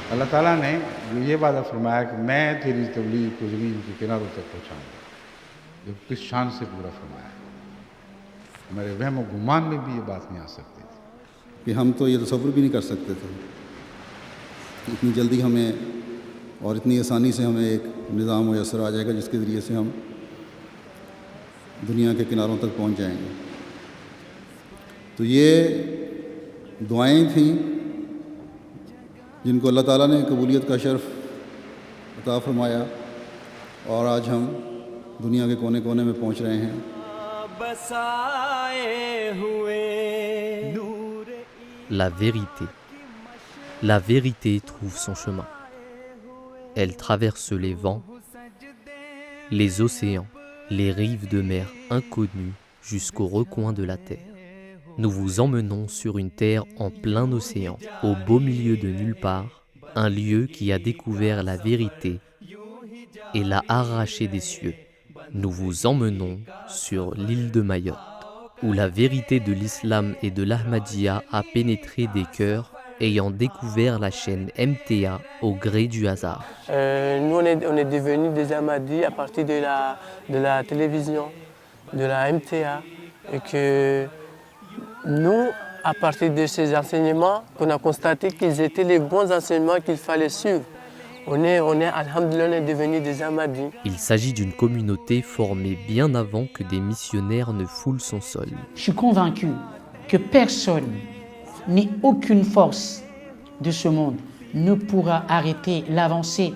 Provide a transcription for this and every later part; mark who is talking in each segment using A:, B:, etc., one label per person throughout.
A: अल्लाह ताला ने जो ये वादा फरमाया कि मैं तेरी तबलीग को ज़मीन के किनारों तक पहुँचाऊँगा, ये किस शान से पूरा फरमाया। हमारे वहम व गुमान में भी ये बात नहीं आ सकती थी
B: कि हम तो ये तसव्वुर भी नहीं कर सकते थे इतनी जल्दी हमें और इतनी आसानी से हमें एक निज़ाम मुयस्सर आ जाएगा जिसके ज़रिए से हम दुनिया के किनारों तक पहुंच जाएंगे। तो ये दुआएं थीं जिनको अल्लाह ताला ने कबूलियत का शर्फ़ अता फ़रमाया और आज हम दुनिया के कोने कोने में पहुंच रहे हैं।
C: La vérité trouve son chemin. Elle traverse les vents, les océans, les rives de mer inconnues jusqu'au recoin de la terre. Nous vous emmenons sur une terre en plein océan, au beau milieu de nulle part, un lieu qui a découvert la vérité et l'a arraché des cieux. Nous vous emmenons sur l'île de Mayotte, où la vérité de l'islam et de l'Ahmadiyya a pénétré des cœurs ayant découvert la chaîne MTA au gré du hasard.
D: Nous, on est devenus des Ahmadis à partir de la télévision, de la MTA, et que nous, à partir de ces enseignements, qu'on a constaté qu'ils étaient les bons enseignements qu'il fallait suivre. Alhamdoulilah, on est devenus des Ahmadis.
C: Il s'agit d'une communauté formée bien avant que des missionnaires ne foulent son sol.
E: Je suis convaincu que personne, ni aucune force de ce monde ne pourra arrêter l'avancée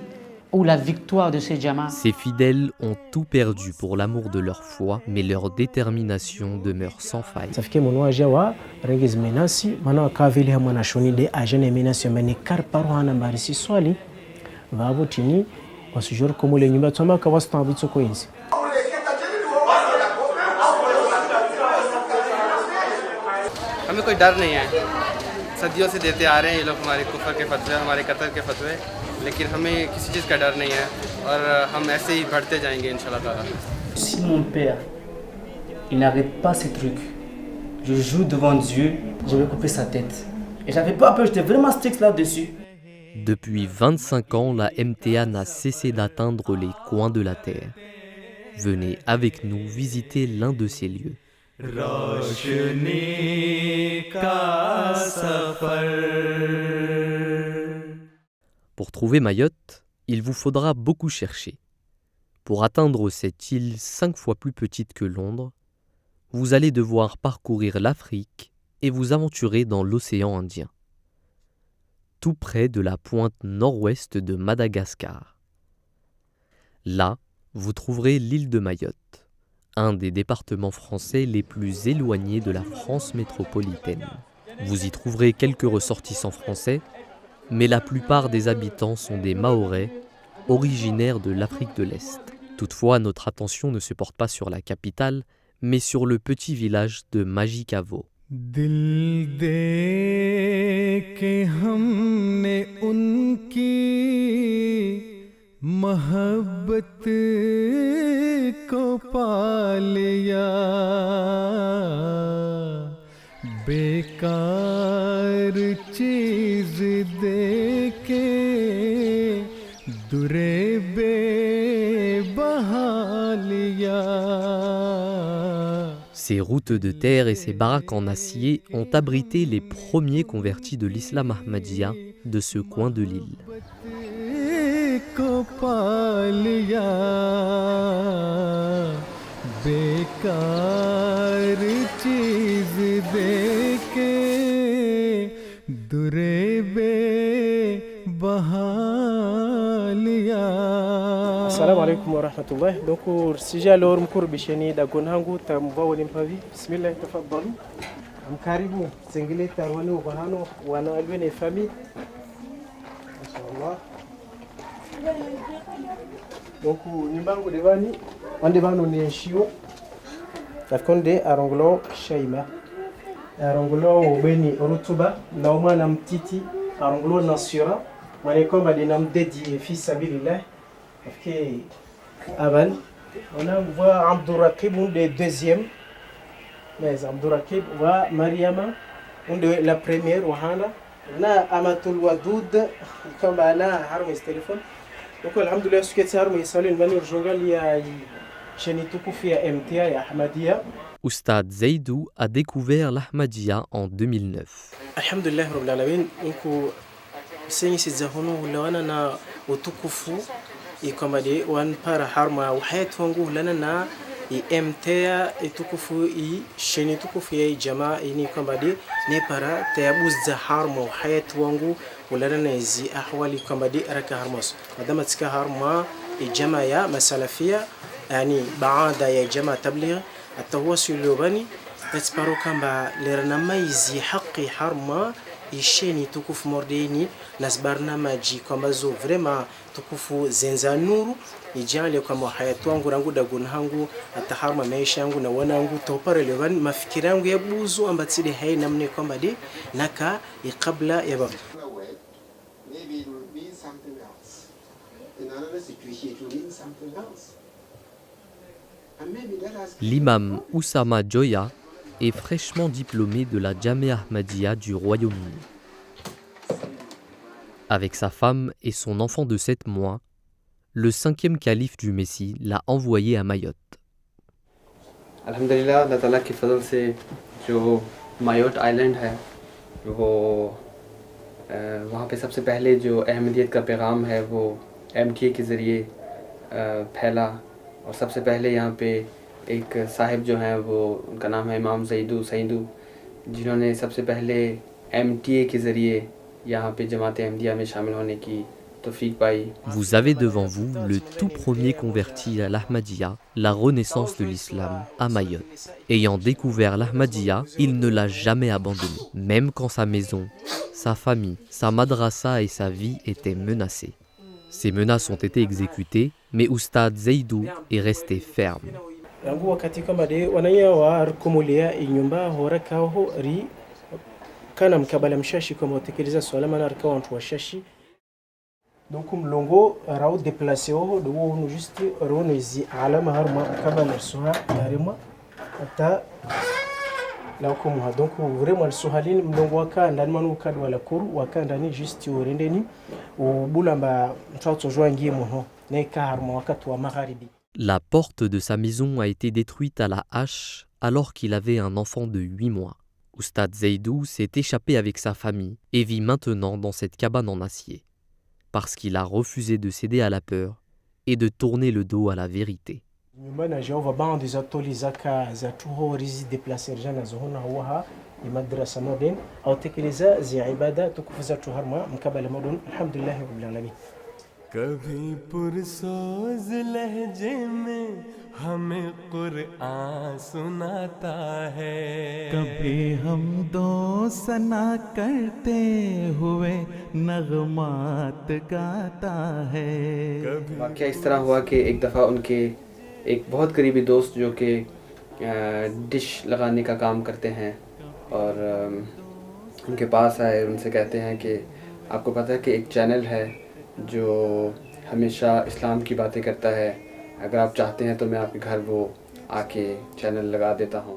E: ou la victoire de ces Jama'a.
C: Ces fidèles ont tout perdu pour l'amour de leur foi, mais leur détermination demeure sans faille.
F: हमें कोई डर नहीं है, सदियों से देते आ रहे हैं ये लोग हमारे कुफर के फतवे, हमारे कत्ल के फतवे, लेकिन हमें किसी चीज़ का डर नहीं है और हम ऐसे ही बढ़ते जाएंगे इंशाल्लाह ताला।
G: Si mon père, il n'arrête pas ces trucs, je joue devant Dieu, je vais couper sa tête. Et j'avais pas peur, j'étais vraiment strict là-dessus.
C: Depuis 25 ans, la MTA n'a cessé d'atteindre les coins de la terre. Venez avec nous visiter l'un de ces lieux. Pour trouver Mayotte, il vous faudra beaucoup chercher. Pour atteindre cette île 5 fois plus petite que Londres, vous allez devoir parcourir l'Afrique et vous aventurer dans l'océan Indien, tout près de la pointe nord-ouest de Madagascar. Là, vous trouverez l'île de Mayotte, un des départements français les plus éloignés de la France métropolitaine. Vous y trouverez quelques ressortissants français, mais la plupart des habitants sont des Mahorais, originaires de l'Afrique de l'Est. Toutefois, notre attention ne se porte pas sur la capitale, mais sur le petit village de Majikavo.
H: दिल दे के हमने उनकी मोहब्बत को पा लिया बेकार चीज दे के दुरे बेबहा लिया.
C: Ces routes de terre et ces baraques en acier ont abrité les premiers convertis de l'islam Ahmadiyya de ce coin de l'île.
D: Assalamu alaikum wa rahmatullah. Donc, si j'ai alors mkour bisheni da gonhangu ta mbawo mpavi. Bismillah tafadhalu. Mkaribu sengile tarwani ubahano wana alwene famille. Inshallah. Donc, nimbangu devani wande bano ni shio. Takonde aronglo shaima. Aronglo ubeni rutuba na umana mtiti aronglo nasira. Manikomba dinam dedi fi sabilillah. Okay. Avant, on voit Abdourakib, un des deuxièmes. Mais Abdourakib, on voit Mariama, un de la première, Wahana, na amatul wadud kwamba ana harma telefon donc alhamdulillah suketi harma isalin mani urjongal ya cheni tukufu ya MTA ya Ahmadiyya.
C: Oustad Zaidou a découvert l'Ahmadiyya en 2009.
D: Alhamdulillah rabbil alamin inku senyi sizahono lawana na utukufu ikomade wan para harma wahayat wangu lana na MTA itukufu sheni tukufu ya jamaa ini komade ne para tayabuzza harma wahayat wangu ولنا نزي أحوالي كمدي أرك هرمس هذا تك هرما الجماعة يا مسلفية يعني بعد يا جماعة تبليغ التواصل اللغوي تسبرو كم لرنا ما يزي حقي هرما يشيني تكوف مرديني نسبرنا ما جي كم زو فريما تكوفو زنزانورو يجعل يكم حياتو عنو رانغو دعون هانغو التحرم مايش عنو نوانا عنو توبر اللغوي ما فكر عنو يبوزو أم بتصير هاي نمني كم بدي نكا يقبل يبغى.
I: Maybe it will mean something else. In another situation, it will mean something else. And maybe that has...
C: L'imam Oussama Joya est fraîchement diplômé de la Jamia Ahmadiyya du Royaume-Uni. Avec sa femme et son enfant de 7 mois, le 5e calife du Messie l'a envoyé à Mayotte.
F: अल्हम्दुलिल्लाह अल्लाह ताला के फजल से जो Mayotte island है वो वहाँ पे सबसे पहले जो अहमदियत का पैगाम है वो MTA के ज़रिए फैला और सबसे पहले यहाँ पे एक साहिब जो हैं वो उनका नाम है इमाम ज़ईदू सईदू जिन्होंने सबसे पहले MTA के ज़रिए यहाँ पे जमात अहमदिया में शामिल होने की तौफीक पाई.
C: Vous avez devant vous le tout premier converti à l'Ahmadiyya, la renaissance de l'islam à Mayotte. Ayant découvert l'Ahmadiyya, il ne l'a jamais abandonné, même quand sa maison, sa famille, sa madrasa et sa vie étaient menacées. Ces menaces ont été exécutées, mais Oustad Zaidou est resté ferme.
D: Donc mlongo rao déplacé ho do no juste ro no zi alama harma kabala suha yarima ata la ko mu donc vraiment suhalin mlongo waka ndani manu kad wala kuru waka ndani juste orendeni o bulamba mtauto joangie mono ne ka harma wakati wa magharibi.
C: La porte de sa maison a été détruite à la hache alors qu'il avait un enfant de 8 mois. Oustad Zaidou s'est échappé avec sa famille et vit maintenant dans cette cabane en acier, parce qu'il a refusé de céder à la peur et de tourner le dos à la vérité.
H: कभी पुरसोज लहजे में हमें कुरआन सुनाता है कभी हम दो सना करते हुए नगमात गाता है
F: वाक़या इस तरह हुआ कि एक दफ़ा उनके एक बहुत करीबी दोस्त जो कि डिश लगाने का काम करते हैं और उनके पास आए उनसे कहते हैं कि आपको पता है कि एक चैनल है जो हमेशा इस्लाम की बातें करता है, अगर आप चाहते हैं तो मैं आपके घर वो आके चैनल लगा देता हूँ.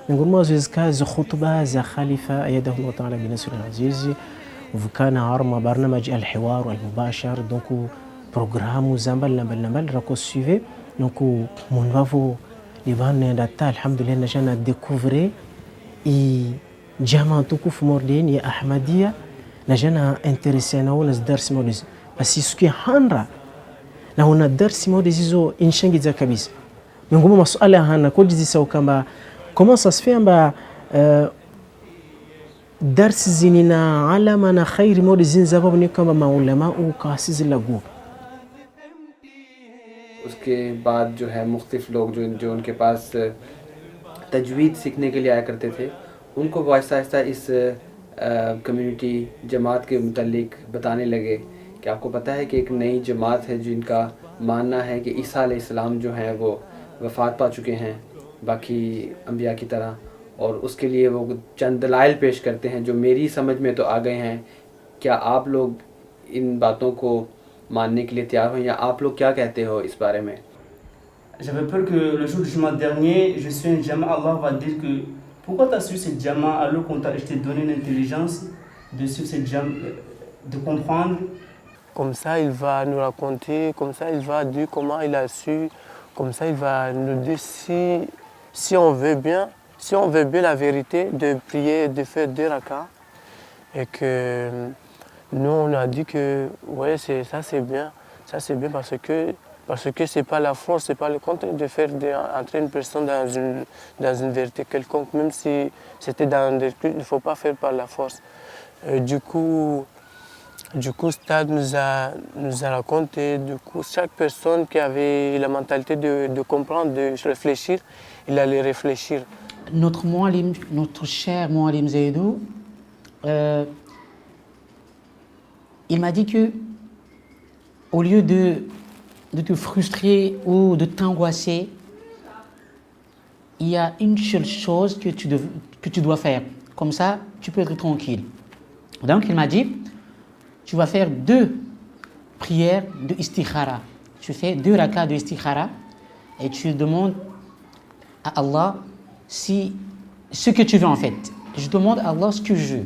D: نقول ما زي خطبة زي خليفة أيده الله تعالى بنصر العزيز وكان عرما برنامج الحوار المباشر دونك برنامج زمبل نبل راكو سيفي دونك من بافو لبان داتا الحمد لله نجانا ديكوفري اي جامعة توكوف موردين يا أحمدية نجانا انتريسينا ونس درس موديز بس يسكي هانرا نهونا درس موديز زو إنشانجي زا كبيس نقول ما سؤال هانا كل جزي سو كما comment ça se fait amba درس زيننا علمنا خير مود زين زباب ने कम माउलमा ओ कासिस लगो
F: उसके बाद जो है मुख्तलिफ लोग जो उनके पास तजवीद सीखने के लिए आया करते थे उनको वो आहिस्ता आहिस्ता इस कम्युनिटी जमात के मुतालिक बताने लगे कि आपको पता है कि एक नई जमात है जिनका मानना है कि ईसा अलैहिस्सलाम जो हैं वो वफ़ात पा चुके हैं बाकी अंबिया की तरह और उसके लिए वो चंद दलाइल पेश करते हैं जो मेरी समझ में तो आ गए हैं. क्या आप लोग इन बातों को मानने के लिए तैयार हो या आप लोग क्या कहते हो इस बारे में?
G: J'avais peur que le jour du jugement dernier, je suis un jama, Allah va dire que pourquoi tu as su cette jama alors qu'on t'a donné une intelligence de suivre cette jambe, de comprendre.
J: Comme ça, il va nous raconter, comme ça, il va dire comment il a su, comme ça, il va nous dire si on veut bien la vérité, de prier, de faire 2 rakas. Et que nous, on a dit que ouais, ça c'est bien parce que c'est pas la force, c'est pas le contraire de faire entrer une personne dans une vérité quelconque, même si c'était dans des trucs, il ne faut pas faire par la force. Du coup, Stade nous a raconté, chaque personne qui avait la mentalité de comprendre, de réfléchir, il allait réfléchir.
E: Notre cher Moualim Zaidou, il m'a dit que, au lieu de te frustrer ou de t'angoisser, il y a une seule chose que tu dois faire. Comme ça, tu peux être tranquille. Donc, il m'a dit, tu vas faire 2 prières de istikhara. Tu fais 2 rakas de istikhara et tu demandes à Allah ce que tu veux en fait. Je demande à Allah ce que je veux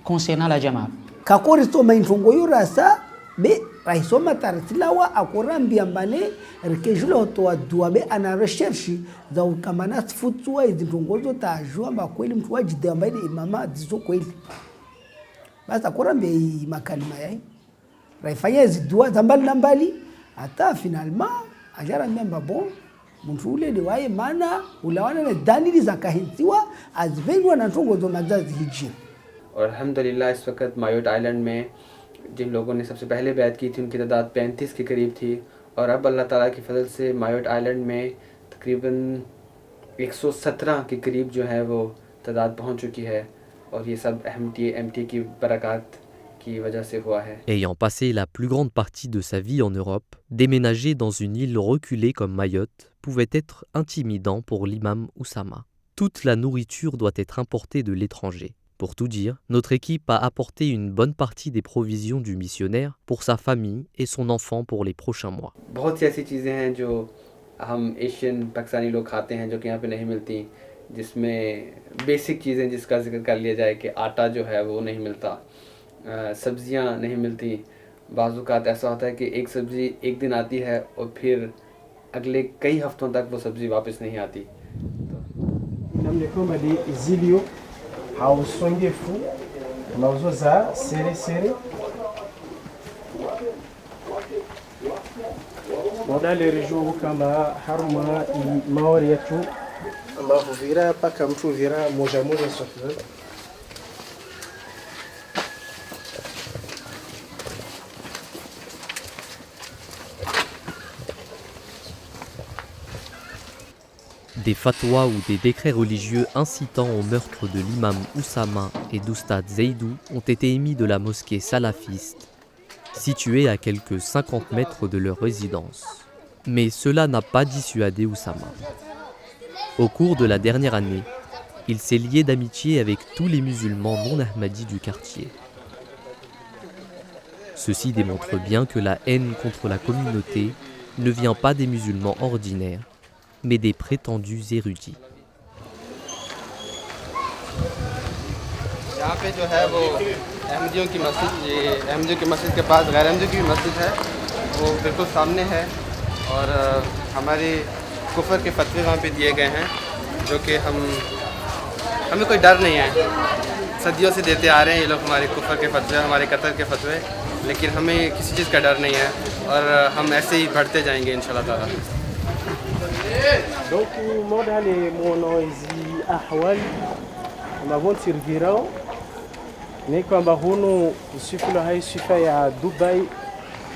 E: concernant la jama.
K: Kakorisoma infongoyo rasa be raisoma tartilawa akorambia mbane rikejula otoa dua be ana recherche za ukamana futsua izintongozo tajua makweli mtu wajide ambaye imama dizo kweli. Basi akorambia makalima yai raifanya hizi dua za mbali na mbali hata finalement ajarambia mbabo mtu ule liwaye maana ulawana na dalili za kahintiwa azvenwa na ntongozo na zazi hijia.
F: और अल्हम्दुलिल्लाह इस वक्त Mayotte island में जिन लोगों ने सबसे पहले बैत की थी उनकी तादाद 35 के करीब थी और अब अल्लाह ताला की फजल से मायोट आइलैंड में तकरीबन 117 के करीब जो है वो तादाद पहुंच चुकी है और ये सब एमटी की बरकत की वजह से हुआ है।
C: Ayant passé la plus grande partie de sa vie en Europe, déménager dans une île reculée comme Mayotte pouvait être intimidant pour l'imam Oussama. Toute la nourriture doit être importée de l'étranger. Pour tout dire, notre équipe a apporté une bonne partie des provisions du missionnaire pour sa famille et son enfant pour les prochains mois.
F: बहुत सी ऐसी चीज़ें हैं जो हम एशियन पाकिस्तानी लोग खाते हैं जो कि यहाँ पे नहीं मिलती, जिसमें बेसिक चीज़ें जिसका जिक्र कर लिया जाए कि आटा जो है वो नहीं मिलता, सब्जियाँ नहीं मिलती। बाज़ औक़ात ऐसा होता है कि एक सब्ज़ी एक दिन आती है और फिर अगले कई हफ्तों तक वो सब्ज़ी वापस नहीं आती।
D: hausongefu mauzoza sere modale rejo kama haruma mawari yetu ambapo vira paka mtu vira moja sofia.
C: Des fatwas ou des décrets religieux incitant au meurtre de l'imam Oussama et d'Oustad Zaidou ont été émis de la mosquée salafiste, située à quelques 50 mètres de leur résidence. Mais cela n'a pas dissuadé Oussama. Au cours de la dernière année, il s'est lié d'amitié avec tous les musulmans non ahmadis du quartier. Ceci démontre bien que la haine contre la communauté ne vient pas des musulmans ordinaires, mais des prétendus érudits.
F: यहाँ पे जो है वो अहमदियों की मस्जिद के पास गैर अहमदियों की मस्जिद है, वो बिल्कुल सामने है और हमारे कुफर के फतवे वहाँ पे दिए गए हैं जो कि हमें कोई डर नहीं है। सदियों से देते आ रहे हैं ये लोग हमारे कुफर के फतवे, हमारे कतर के फतवे, लेकिन हमें किसी चीज़ का डर नहीं है और हम ऐसे ही बढ़ते जाएंगे इंशाल्लाह ताला।
D: Donc modale mono hizi ahwali mavonti virao ni kwamba hunu usiku hai sifa ya Dubai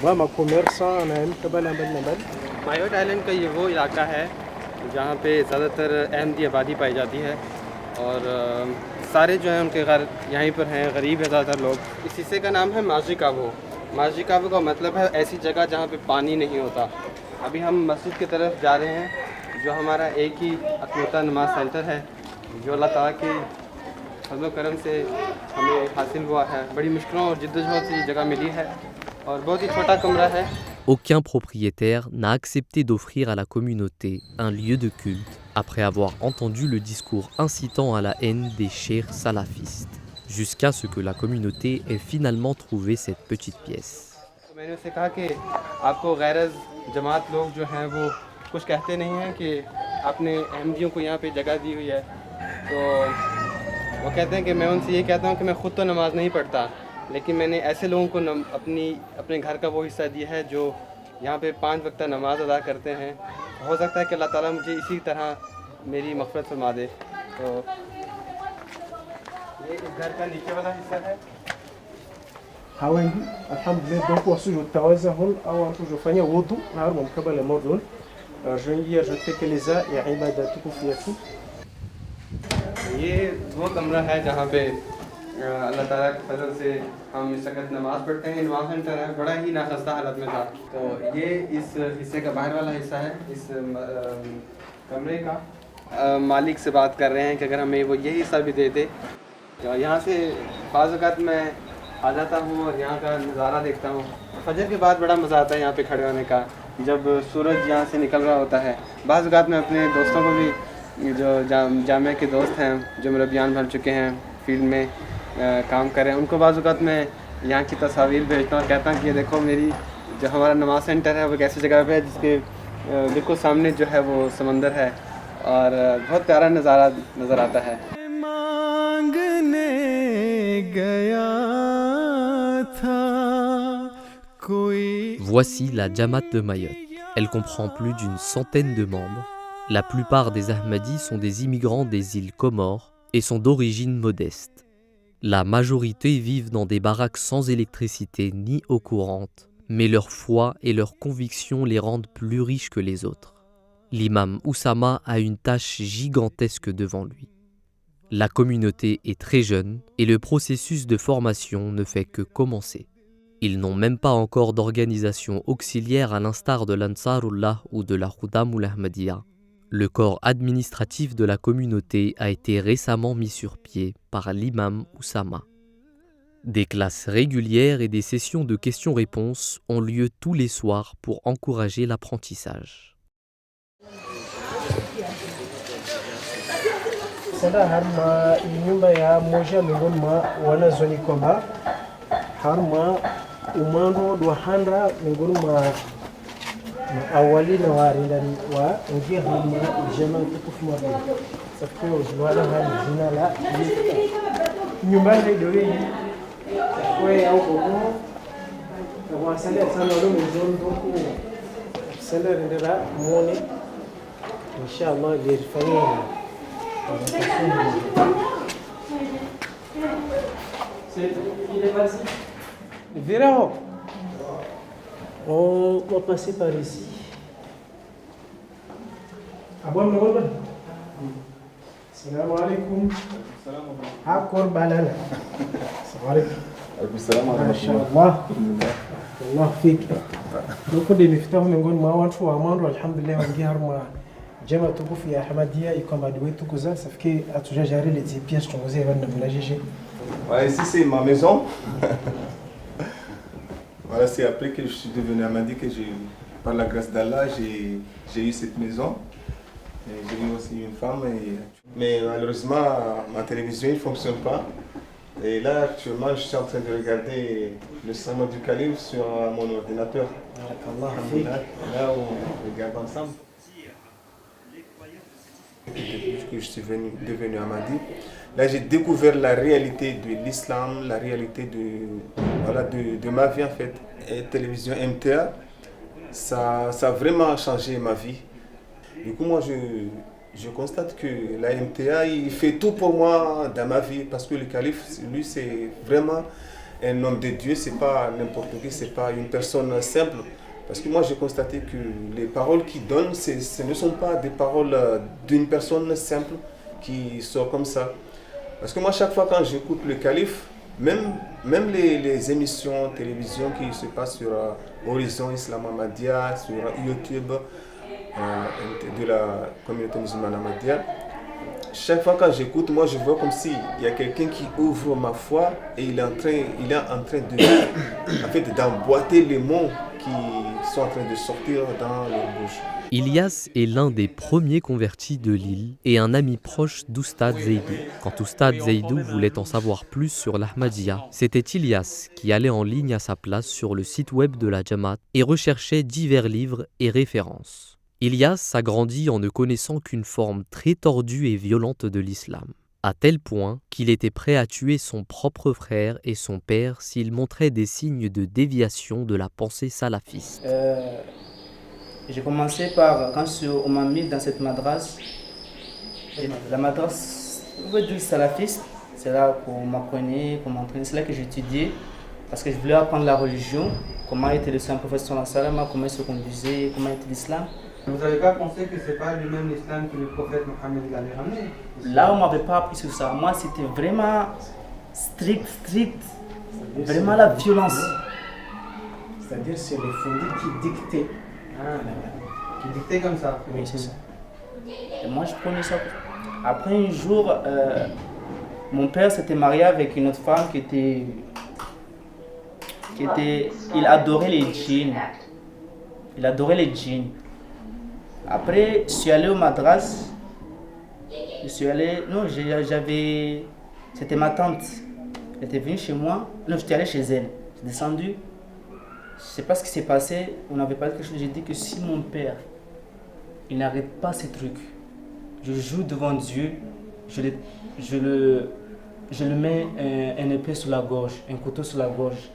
D: wa makomersa na mtabala mbali.
F: Mayotte island का ये वो इलाका है जहाँ पे ज़्यादातर अहमदी आबादी पाई जाती है और सारे जो हैं उनके घर यहीं पर हैं, गरीब है ज़्यादातर लोग। इस हिस्से का नाम है माजी काबो। माजी काबो का मतलब है ऐसी जगह जहाँ पे पानी नहीं होता। अभी हम मस्जिद की तरफ जा रहे हैं जो हमारा एक ही अक़ीदा नमाज सेंटर है जो अल्लाह ताला के फज़ल करम से हमें हासिल हुआ है। बड़ी मुश्किलों और जिद्दोजहद से ये जगह मिली है और बहुत ही छोटा कमरा है।
C: Aucun propriétaire n'a accepté d'offrir à la communauté un lieu de culte après avoir entendu le discours incitant à la haine des cheikhs salafistes. jusqu'à ce que la communauté ait finalement trouvé cette petite pièce.
F: मैंने उससे कहा कि आपको गैरज जमात लोग जो हैं वो कुछ कहते नहीं हैं कि आपने अहमदियों को यहाँ पे जगह दी हुई है, तो वो कहते हैं कि मैं उनसे ये कहता हूँ कि मैं ख़ुद तो नमाज़ नहीं पढ़ता, लेकिन मैंने ऐसे लोगों को अपने घर का वो हिस्सा दिया है जो यहाँ पे 5 वक्त नमाज अदा करते हैं। हो सकता है कि अल्लाह ताला मुझे इसी तरह मेरी मग़फ़िरत फरमा दे। तो ये इस घर का नीचे वाला हिस्सा है।
D: hawengi alhamdulillah donc wasuju tawazahun au wanatujofanya wudu na hapo mkabala modun joingia jotekeleza ya ibada tukufu yetu.
F: ये वो कमरा है जहाँ पे अल्लाह ताला के फजल से हम इस वक्त नमाज़ पढ़ते हैं। नमाज सेंटर है, बड़ा ही नाखस्ता हालत में था। तो ये इस हिस्से का बाहर वाला हिस्सा है। इस कमरे का मालिक से बात कर रहे हैं कि अगर हमें वो यही हिस्सा भी देते। तो यहाँ से बाज़ वक़्त मैं आ जाता हूँ और यहाँ का नज़ारा देखता हूँ। फजर के बाद बड़ा मज़ा आता है यहाँ पे खड़े होने का, जब सूरज यहाँ से निकल रहा होता है। बाज़ वक़्त मैं अपने दोस्तों को भी, जो जामिया के दोस्त हैं जो मुरब्बियान बन चुके हैं, फील्ड में काम कर रहे हैं, उनको बाज़ वक़्त मैं यहाँ की तस्वीर भेजता हूँ और कहता हूँ कि ये देखो मेरी जो हमारा नमाज सेंटर है वो एक ऐसी जगह पे है जिसके बिल्कुल सामने जो है वो समंदर है और बहुत प्यारा नज़ारा नज़र आता है।
H: मांगने गया था कोई।
C: Voici la Jamaat de Mayotte. Elle comprend plus d'une centaine de membres. La plupart des Ahmadis sont des immigrants des îles Comores et sont d'origine modeste. La majorité vivent dans des baraques sans électricité ni eau courante, mais leur foi et leurs convictions les rendent plus riches que les autres. L'imam Oussama a une tâche gigantesque devant lui. La communauté est très jeune et le processus de formation ne fait que commencer. Ils n'ont même pas encore d'organisation auxiliaire à l'instar de l'Ansarullah ou de la Khudamul Ahmadiyya. Le corps administratif de la communauté a été récemment mis sur pied par l'imam Oussama. Des classes régulières et des sessions de questions-réponses ont lieu tous les soirs pour encourager l'apprentissage.
D: Sada har ma nyumba ya moja miongoni mwa wanazoni kwamba har ma umando do handa miongoni mwa awali na warindani wa ngia huduma jema tukufu mwa safikiri ujuwala hali jina la nyumba hii ndio hii kwa au gogo na wasali sana ndo mzondo ku sala rendera muone inshallah lirfanya. Verra, on va passer par ici. Abon Nogol. Salam alaikum. Hakor balala. Salam alaikum. Salam alaikum. Mashallah. Allah fik. Doko de miftahu miongoni mwa watu wa Amando, alhamdulillah wangia harma jama tukufu ya Ahmadiyya iko madi wetu kuza safikiri atujajari les pièces tungoze bana mnajeje.
L: Voilà, ici c'est ma maison. Voilà, c'est après que je suis devenu Ahmadi que par la grâce d'Allah, j'ai eu cette maison. J'ai eu aussi une femme. Mais malheureusement, ma télévision ne fonctionne pas. Et là, actuellement, je suis en train de regarder le sermon du calife sur mon ordinateur. Là, on regarde ensemble. Depuis que je suis devenu Ahmadi, là j'ai découvert la réalité de l'islam, la réalité de ma vie en fait. Et télévision MTA, ça a vraiment changé ma vie. Du coup moi je constate que la MTA il fait tout pour moi dans ma vie parce que le calife lui c'est vraiment un homme de Dieu, c'est pas n'importe qui, c'est pas une personne simple. Parce que moi j'ai constaté que les paroles qu'il donne, ce ne sont pas des paroles d'une personne simple qui sort comme ça. Parce que moi chaque fois quand j'écoute le calife, même les émissions télévision qui se passent sur Horizon Islam Ahmadiyya, sur YouTube de la communauté musulmane Ahmadiyya, chaque fois quand j'écoute, moi je vois comme s'il y a quelqu'un qui ouvre ma foi et il est en train d'emboîter les mots qui sont en train de sortir dans leur bouche.
C: Ilyas est l'un des premiers convertis de l'île et un ami proche d'Oustad Zeidou. Quand Oustad Zeidou voulait en savoir plus sur l'Ahmadiyya, c'était Ilyas qui allait en ligne à sa place sur le site web de la Jamaat et recherchait divers livres et références. Ilyas a grandi en ne connaissant qu'une forme très tordue et violente de l'islam, à tel point qu'il était prêt à tuer son propre frère et son père s'il montrait des signes de déviation de la pensée salafiste.
G: J'ai commencé par, quand on m'a mis dans cette madrase, la madrase, on veut dire salafiste, c'est là qu'on m'apprenait, qu'on m'entraînait, c'est là que j'étudiais, parce que je voulais apprendre la religion, comment était le saint prophète sallallahu alayhi wa sallam, comment il se conduisait, comment était l'islam.
M: Vous n'avez pas pensé que ce n'est pas le même islam que le prophète Mohammed avait ramené?
G: Là, on ne m'avait pas appris sur ça. Moi, c'était vraiment strict. Vraiment la violence.
D: C'est-à-dire c'est les fondés qui dictaient.
M: Qui dictait comme ça.
G: Oui, c'est ça. Et moi, je prenais ça. Après, un jour, mon père s'était marié avec une autre femme qui était... Il adorait les djinns. Il adorait les djinns. Après, je suis allé au madras. Je suis allé... Non, j'avais... C'était ma tante. Elle était venue chez moi. Non, j'étais allé chez elle. Je suis descendu. Je ne sais pas ce qui s'est passé. On n'avait pas quelque chose. J'ai dit que si mon père, il n'arrête pas ces trucs, je joue devant Dieu, je le mets un épée sur la gorge, un couteau sur la gorge.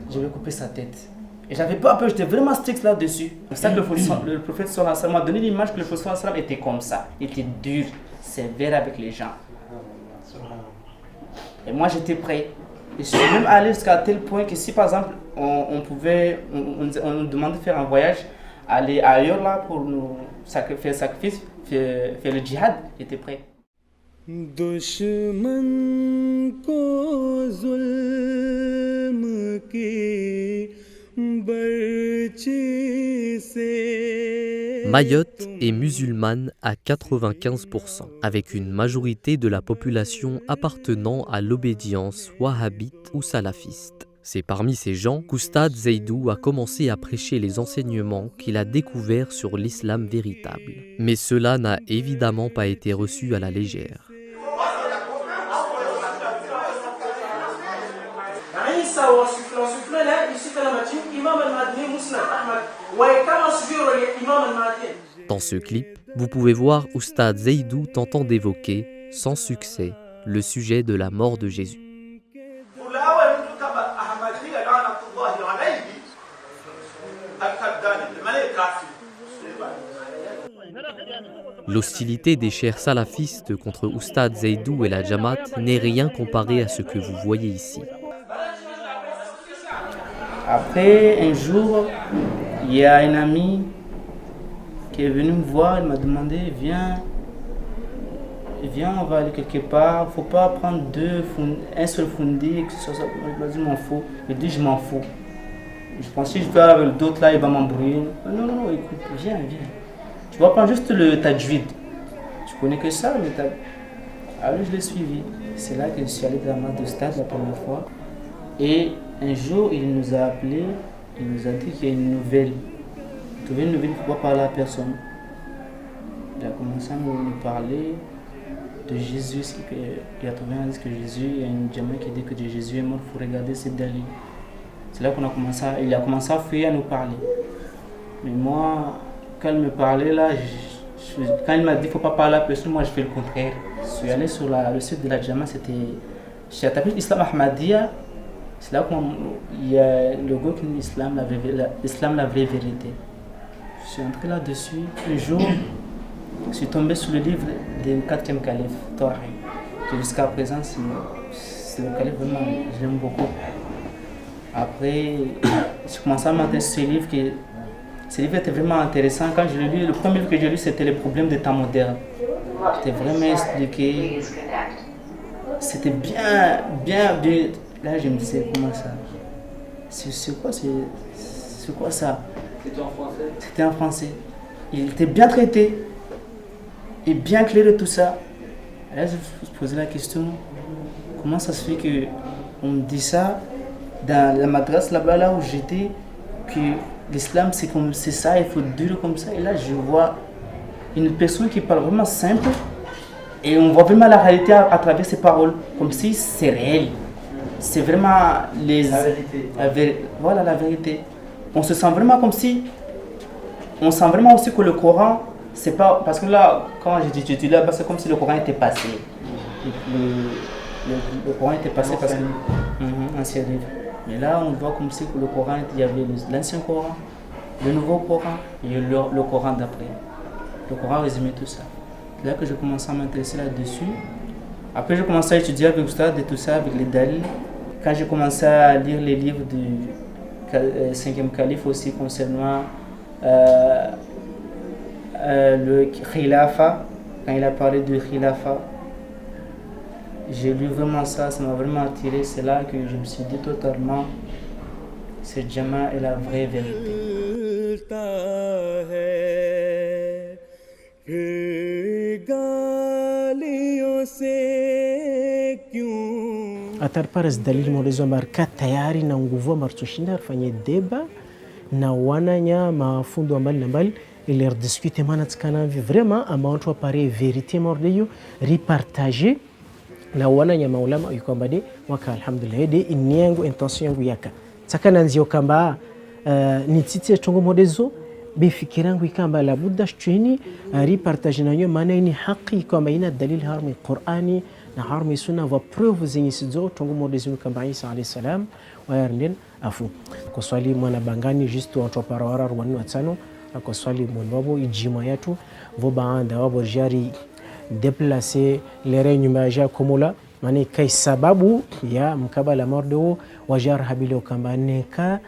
G: Je vais couper sa tête. Et j'avais pas peur, j'étais vraiment strict là-dessus. C'est ça que le prophète sallallahu alayhi wa sallam m'a donné l'image que le prophète sallallahu alayhi wa sallam était comme ça. Il était dur, sévère avec les gens. Et moi j'étais prêt. Et je suis même allé jusqu'à tel point que si par exemple on nous demandait de faire un voyage, aller ailleurs là pour nous faire sacrifice, faire le djihad, j'étais prêt.
H: दुश्मन को जुल्म की बर्छी से
C: Mayotte est musulmane à 95%, avec une majorité de la population appartenant à l'obédience wahhabite ou salafiste. C'est parmi ces gens qu'Oustad Zeidou a commencé à prêcher les enseignements qu'il a découverts sur l'islam véritable. Mais cela n'a évidemment pas été reçu à la légère. Dans ce clip, vous pouvez voir Oustad Zeidou tentant d'évoquer, sans succès, le sujet de la mort de Jésus. L'hostilité des chers salafistes contre Oustad Zeidou et la Jamaat n'est rien comparé à ce que vous voyez ici.
G: Après, un jour, il y a un ami qui est venu me voir, il m'a demandé, viens, on va aller quelque part, il ne faut pas prendre un seul fondé, que ce soit ça. Il m'a dit, je m'en fous. Il dit, je m'en fous. Je pense que si je vais avec d'autres là, il va m'embrouiller. Non, écoute, viens. Tu vas prendre juste le tajwid. Je connais que ça, mais alors je l'ai suivi. C'est là que je suis allé dans la madrasa d'Oustad la première fois. Et un jour, il nous a appelé, il nous a dit qu'il y a une nouvelle. Il trouvait une nouvelle, il ne faut pas parler à personne. Il a commencé à nous parler de Jésus. Il a trouvé un disque que Jésus, il y a une diamant qui dit que Jésus est mort, il faut regarder cette dalil. C'est là qu'il a commencé à fuir, à nous parler. Mais moi, quand il me parlait là, quand il m'a dit qu'il ne faut pas parler à personne, moi je fais le contraire. Je suis allé sur le site de la Jamaat, j'ai tapé Islam Ahmadiyya. C'est là qu'il y a le logo de l'islam, la vraie vérité. Je suis entré là-dessus. Un jour, je suis tombé sur le livre du 4e calife, Tahi. Jusqu'à présent, c'est le calife vraiment, je l'aime beaucoup. Après, j'ai commencé à m'intéresser ce livre. Ce livre était vraiment intéressant. Quand je l'ai lu, le premier livre que j'ai lu, c'était les problèmes des temps modernes. C'était vraiment expliqué. C'était bien. Là, je me disais, comment ça? C'est quoi ça?
F: C'était en français?
G: C'était en français. Il était bien traité et bien clairé tout ça. Et là, je me posais la question, comment ça se fait qu'on me dit ça dans la madrasa là-bas, là où j'étais, que l'islam c'est ça, il faut dur comme ça. Et là, je vois une personne qui parle vraiment simple et on voit vraiment la réalité à travers ses paroles, comme si c'est réel. C'est vraiment la vérité. Voilà la vérité. On se sent vraiment comme si, on sent vraiment aussi que le Coran, c'est pas, parce que là, quand j'ai dit là-bas, c'est comme si le Coran était passé. Le Coran était passé parce que ancien livre. Mais là, on voit comme si le Coran, il y avait l'ancien Coran, le nouveau Coran et le Coran d'après. Le Coran résumait tout ça. C'est là que j'ai commencé à m'intéresser là-dessus. Après, j'ai commencé à étudier avec Oustad et tout ça, avec les dalils. Quand j'ai commencé à lire les livres du 5e calife aussi concernant le Khilafa, quand il a parlé du Khilafa, j'ai lu vraiment ça, ça m'a vraiment attiré. C'est là que je me suis dit totalement, ce Jama est la vraie vérité.
D: Atarparas dalili maulizo marka tayari na nguvu martushinda afanye deba na wananya mafundo mbali na mbali ili rediscuter mana tsikana vraiment amaantu apare vérité mordeyo repartager na wananya maulama yukwamba de waka alhamdulillah de inni yangu intention yangu yaka tsakana nzio kamba ni titi chongo modezo bifikirangu ikamba la budda shtuini repartager nanyo maana ni haki kwamba ina dalili harmi Qur'ani na harmi sunna va preuve zenye sizo tongo modezo kamba Isa alayhi salam wa yarnden afu kwa swali mwana bangani juste watu parawara 45 kwa swali mwanabo ijima yetu vo baanda wabo jari déplacer lere nyumba ya komula mani kai sababu ya mkabala mordo wajar habilo kamba neka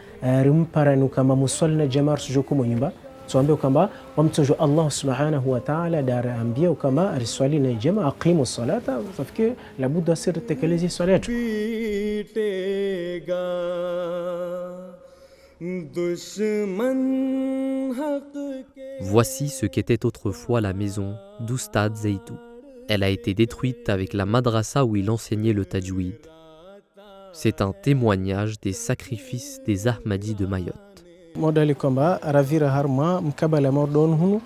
D: rimparanu kama musallina jamar sujukumo nyumba tuambie kwamba wamtojo Allah subhanahu wa ta'ala dara ambia kama riswali na jamaa aqimu salata safikiri labudda sir tekelezi swala yetu.
C: Voici ce qu'était autrefois la maison d'Oustad Zeitou. Elle a été détruite avec la madrasa où il enseignait le tajwid. C'est un témoignage des sacrifices des Ahmadis de Mayotte.
D: Modali kwamba ravira harma mkabala mordon hunu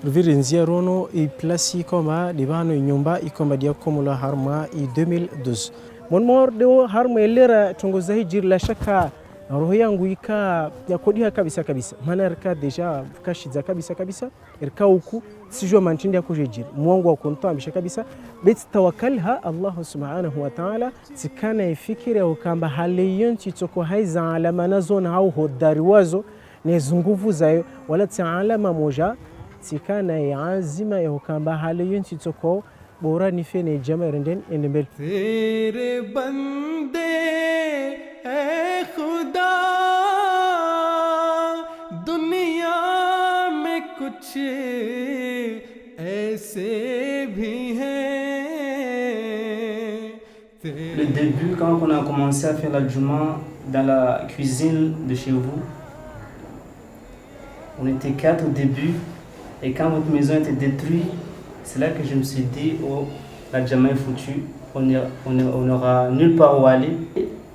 D: ravira nzia rono i plasi kwamba divano nyumba ikomba dia komula harma i 2012 mon mordo harma elera tongoza hijir la shaka roho yangu ika yakodiha kabisa kabisa maana rika deja kashiza kabisa kabisa rika huku sijua mantindi ya kujijir mwangu wa kuntoa misha kabisa beti tawakkalha Allah subhanahu wa ta'ala tikana ifikira ukamba hali yonti toko haiza alama nazo na au hodari wazo ne nguvu zayo wala taalama moja tikana yazima ya ukamba hali yonti toko bora nifene jamaa renden enembel
H: tere bande ए खुदा दुनिया में कुछ ऐसे भी हैं.
G: Le début, quand on a commencé à faire la Juma dans la cuisine de chez vous, on était 4 au début, et quand votre maison était détruite, c'est là que je me suis dit, oh, la Jama est foutue, on n'aura nulle part où aller.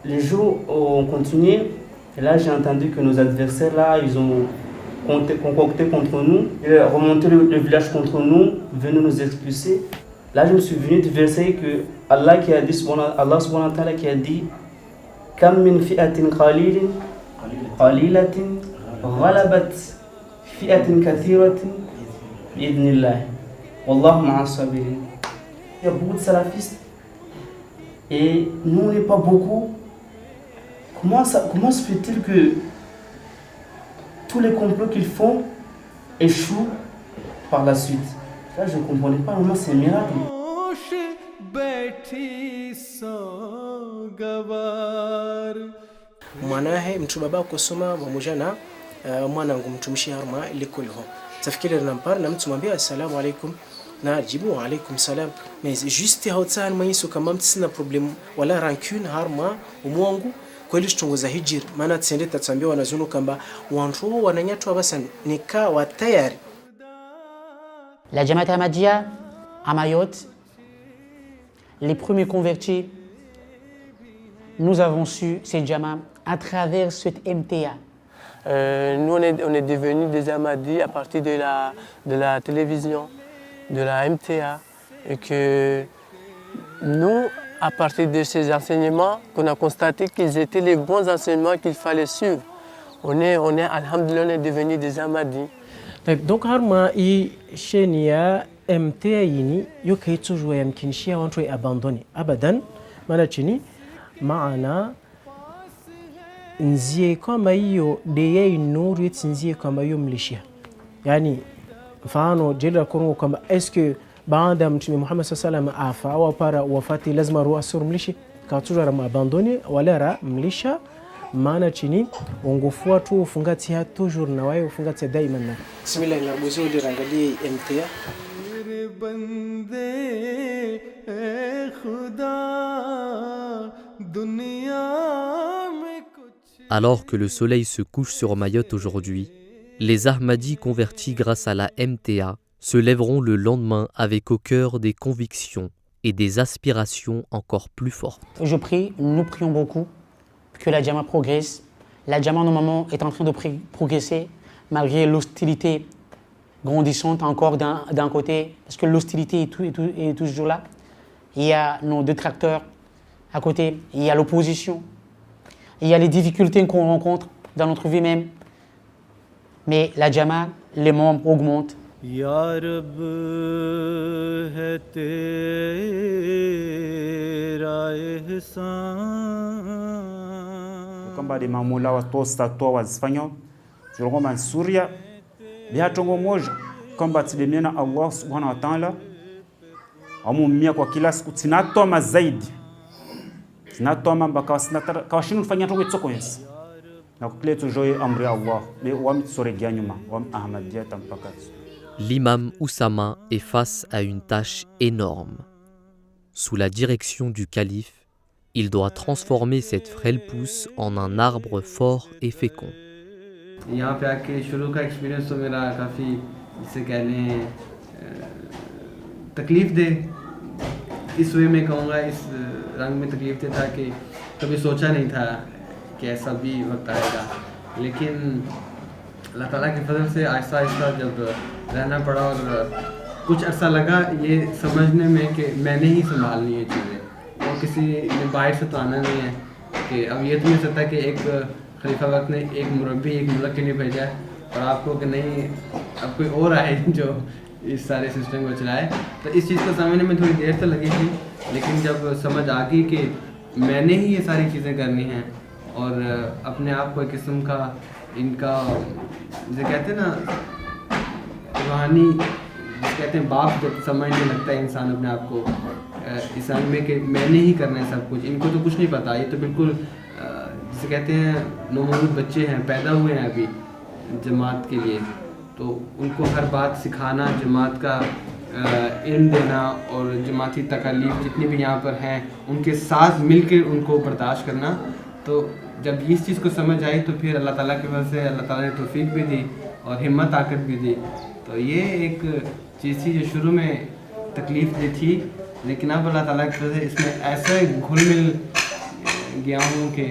G: Les jours où on continuait, et là j'ai entendu que nos adversaires là, ils ont concocté contre nous, remonté le village contre nous, venaient nous expulser. Là je me suis venu du verset que Allah qui a dit, Allah subhanahu wa ta'ala qui a dit, Kam min fi'atin qalilatin ghalabat fi'atin kathiratin bi'idnillah. Wallahu ma'as sabirin. Il y a beaucoup de salafistes et nous on n'est pas beaucoup. Comment se fait-il que tous les complots qu'ils font échouent par la suite? Là, je ne comprenais pas, vraiment c'est un miracle.
D: Mwanahe mtu baba kusoma pamoja na mwanangu mtumishi harma likulho tafikiri nampar na mtu mwambia assalamu alaikum na jibu alaikum salam mais juste hautan maiso kama mtsina problem wala rancune harma umwangu kweli tutongoza hijir maana tsende tatambia wanazunu kamba wantu wananyatwa basa nika wa tayari.
E: La Jamaat Ahmadiyya à Mayotte, les premiers convertis, nous avons su ces Jama à travers cette MTA.
J: Nous, on est devenus des Ahmadis à partir de la télévision, de la MTA. Et que nous, à partir de ces enseignements, qu'on a constaté qu'ils étaient les bons enseignements qu'il fallait suivre. Alhamdulillah, on est devenus des Ahmadis.
D: Donc, harma i shenia MTA yini yokai toujours yamkin shia want to abandon abadan mana chini maana nzie kama hiyo de yai nuru nzie kama hiyo mlishia yani mfano jela kongo kama est-ce que baada mtume Muhammad sallallahu alaihi wasallam afa au para wafati lazima ruasur mlishi ka toujours ram abandonner wala ra mlisha maana chini ungofua tu ufungatia toujours na wayo ufungatia daima na bismillah na bozo de rangalie MTA
H: बंदे ए खुदा दुनिया में कुछ
C: Alors que le soleil se couche sur Mayotte aujourd'hui, les Ahmadis convertis grâce à la MTA se lèveront le lendemain avec au cœur des convictions et des aspirations encore plus fortes.
E: Je prie, nous prions beaucoup que la Jama progresse. La Jama normalement est en train de progresser malgré l'hostilité grandissante encore d'un côté, parce que l'hostilité est toujours là. Il y a nos détracteurs à côté, il y a l'opposition, il y a les difficultés qu'on rencontre dans notre vie même. Mais la Jama, les membres augmentent.
G: Ya Rab hai tera ihsan.
N: Kwamba de mamula wa tosta toa wazifanya tulongoma Suria bihatongo moja kwamba tulimena Allah subhanahu wa ta'ala amumia kwa kila siku tinatoma zaidi tinatoma mpaka kawashinu fanya tongo tsoko yensi na kule tujoye amri Allah be wamtsoregia nyuma wam Ahmadiyya tampaka.
C: L'imam Oussama est face à une tâche énorme. Sous la direction du calife, il doit transformer cette frêle pousse en un arbre fort et fécond.
F: यहाँ पे आके शुरू का एक्सपीरियंस तो मेरा काफ़ी जिसे कह लें तकलीफ़ दे इस वे में कहूँगा इस रंग में तकलीफ़ दे था कि कभी सोचा नहीं था कि ऐसा भी वक्त आएगा लेकिन अल्लाह ताला के फजल से आहिस्ता आहिस्ता जब रहना पड़ा और कुछ अर्सा लगा ये समझने में कि मैंने ही संभालनी है चीज़ें और किसी ने बाहर से तो आना नहीं है कि अब ये तो नहीं सकता कि एक खलीफा वक्त ने एक मुरब्बी एक मुल्क के लिए भेजा है और आपको कि नहीं अब कोई और आए जो इस सारे सिस्टम को चलाए तो इस चीज़ को समझने में थोड़ी देर तो लगी थी लेकिन जब समझ आ गई कि मैंने ही ये सारी चीज़ें करनी हैं और अपने आप को एक किस्म का इनका जैसे कहते हैं ना रूहानी कहते हैं बाप जब समझने लगता है इंसान अपने आप को इंसान में कि मैंने ही करना है सब कुछ इनको तो कुछ नहीं पता ये तो बिल्कुल जिसे कहते हैं नौमौजूद बच्चे हैं पैदा हुए हैं अभी जमात के लिए तो उनको हर बात सिखाना जमात का इल्म देना और जमाती तकालीफ जितनी भी यहाँ पर हैं उनके साथ मिलकर उनको बर्दाश्त करना तो जब इस चीज़ को समझ आई तो फिर अल्लाह ताला की वजह से अल्लाह ताला ने तौफीक भी दी और हिम्मत ताकत भी दी तो ये एक चीज़ थी जो शुरू में तकलीफ़ दी थी लेकिन अब अल्लाह ताला की वजह से इसमें ऐसा घुल मिल गया हूँ कि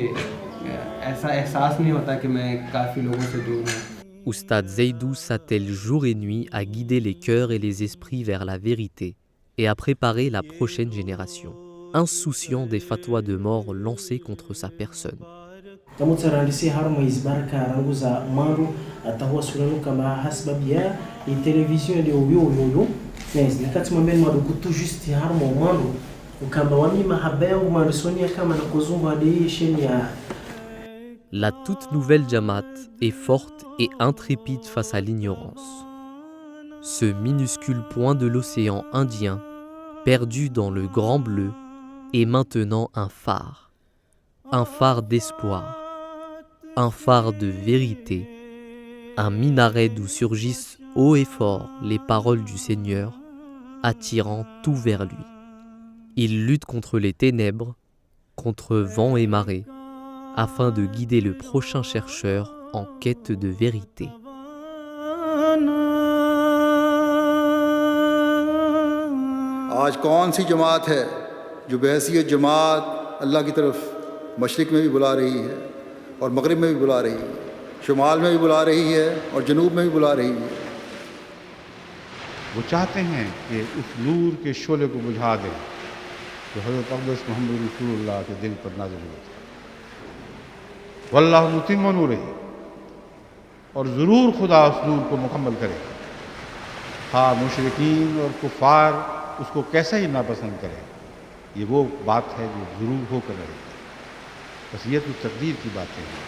F: ऐसा एहसास नहीं होता कि मैं काफ़ी लोगों से दूर हूँ.
C: Oustad Zeidou s'attelle jour et nuit à guider les cœurs et les esprits vers la vérité et à préparer la prochaine génération, insouciant des fatwas de mort lancés contre sa personne. La toute nouvelle Jamaat est forte et intrépide face à l'ignorance. Ce minuscule point de l'océan Indien, perdu dans le grand bleu, est maintenant un phare d'espoir, un phare de vérité, un minaret d'où surgissent haut et fort les paroles du Seigneur, attirant tout vers lui. Il lutte contre les ténèbres, contre vent et marée, afin de guider le prochain chercheur en quête de vérité.
B: आज कौन सी जमात है जो बहैसियत जमात अल्लाह की तरफ मशरिक में भी बुला रही है और मगरिब में भी बुला रही है. शुमाल में भी बुला रही है और जनूब में भी बुला रही है।
A: वो चाहते हैं कि उस नूर के शोले को बुझा दें जो हज़रत अक़दस मोहम्मद रसूलुल्लाह के दिल पर नाज़िल हुआ था। वल्लाहु मुतिम्मु नूरिही, और ज़रूर खुदा उस नूर को मुकम्मल करेगा। हाँ, मुशरिकीन और कुफ़ार उसको कैसा ही नापसंद करें, ये वो बात है जो ज़रूर होकर रहेगी। बस ये तो तकदीर की बातें हैं।